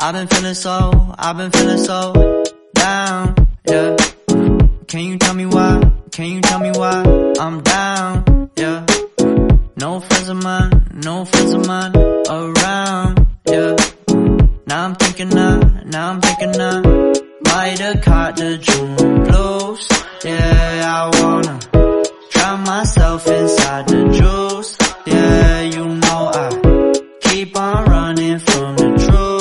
I've been feeling so down, yeah. Can you tell me why? Can you tell me why I'm down, yeah? No friends of mine around, yeah. Now I'm thinking I might have caught the June blues. Yeah, I wanna drown myself inside the juice. Yeah, you know I keep on running from the truth.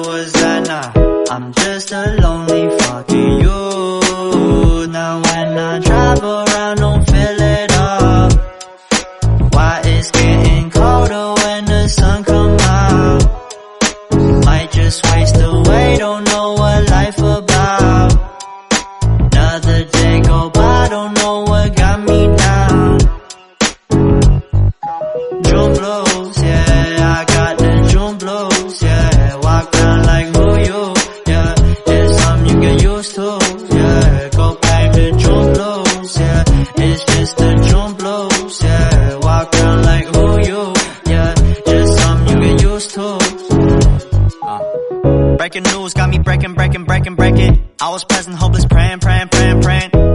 Was that not? I'm just a lonely fucking you. Now when I drive around, don't fill it up. Why it's getting colder when the sun come out? Might just waste away, don't know what life about. Another day go by, don't know what got me down. June blues, yeah, I got the June blues, yeah. Walk around like who you, yeah. It's something you get used to, yeah. Go blame the June blues, yeah. It's just the June blues, yeah. Walk around like who you, yeah. Just something you get used to. Breaking news got me breaking. I was present, hopeless, praying.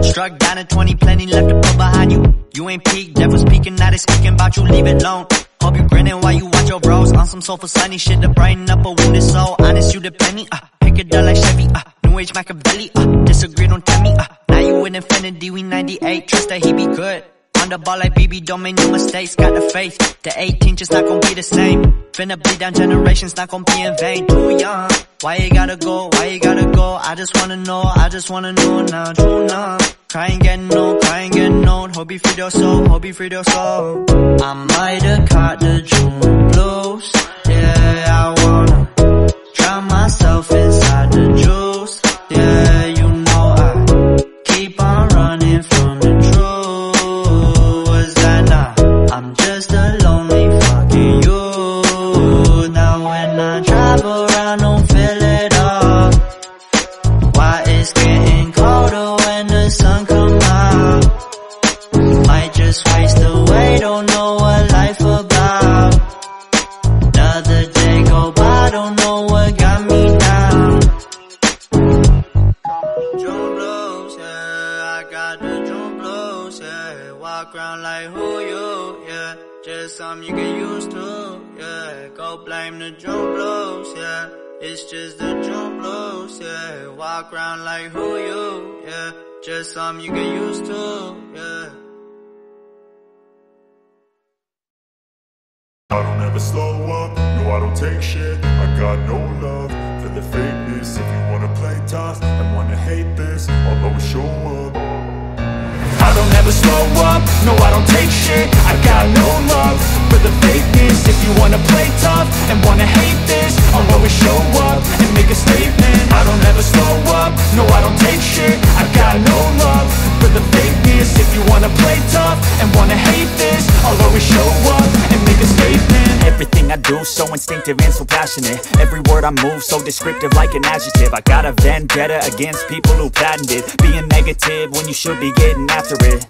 Struck down at 20, plenty left to put behind you. You ain't peaked, devil speaking, now they speaking about you, leave it alone. Hope you grinning while you watch your bros on some soulful sunny shit to brighten up a wounded soul. Honest, you the penny, pick it up like Chevy, New Age Machiavelli, disagree, don't tell me, now you in infinity, we 98, trust that he be good. On the ball like BB, don't make no mistakes, got the faith. The 18 just not gon' be the same. Finna bleed down generations, not gon' be in vain. Too young, why you gotta go, I just wanna know now, true now. Crying getting old, hope you freed your soul, I might have caught the June blues. Yeah, I wanna drown myself inside the juice. Yeah, you know I keep on running from the truth. Was that not? I'm just a lonely fucking you. Now when I drive around, don't fill it up. Why it's getting colder when the sun come out? Might just waste away, don't know what life about. Another day go by, don't know what got me down. June blues, yeah, I got the June blues, yeah. Walk around like who you, yeah. Just something you get used to, yeah. Go blame the June blues, yeah. It's just the June blues, yeah. Walk around like who you, yeah. Just something you get used to, yeah. I don't ever slow up, no I don't take shit. I got no love for the fakeness. If you wanna play tough and wanna hate this, I'll always show up. I don't ever slow up, no I don't take shit. I got no love for the fakeness. If you wanna play tough and wanna hate this, I'll always show up and make a statement. I don't ever slow up, no I don't take shit. I got no love for the fakeness. If you wanna play tough and wanna hate this, I'll always show up and make a statement. Everything I do so instinctive and so passionate. Every word I move so descriptive like an adjective. I got a vendetta against people who patented being negative when you should be getting after it.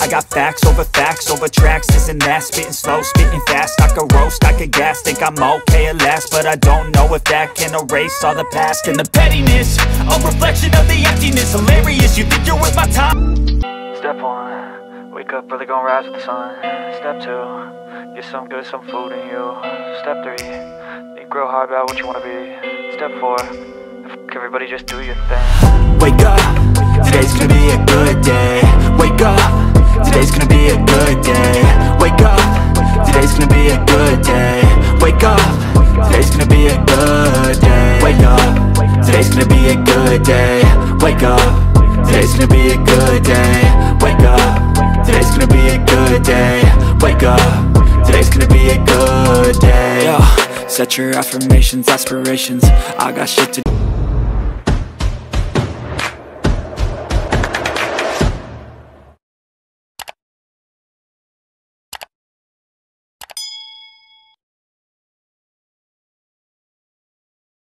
I got facts over tracks, this and that. Spitting slow, spitting fast. I could roast, I could gas. Think I'm okay at last, but I don't know if that can erase all the past. And the pettiness, a reflection of the emptiness. Hilarious, you think you're worth my time. Step 1, wake up early, gonna rise with the sun. Step 2, get some good, some food in you. Step 3, think real hard about what you wanna be. Step 4, fuck everybody, just do your thing. Wake up, today's gonna be a good day. Wake up, today's gonna be a good day. Wake up, today's gonna be a good day. Wake up, today's gonna be a good day. Wake up, today's gonna be a good day. Wake up, today's gonna be a good day. Wake up, today's gonna be a good day. Wake up, today's gonna be a good day. Yo, set your affirmations, aspirations. I got shit to do.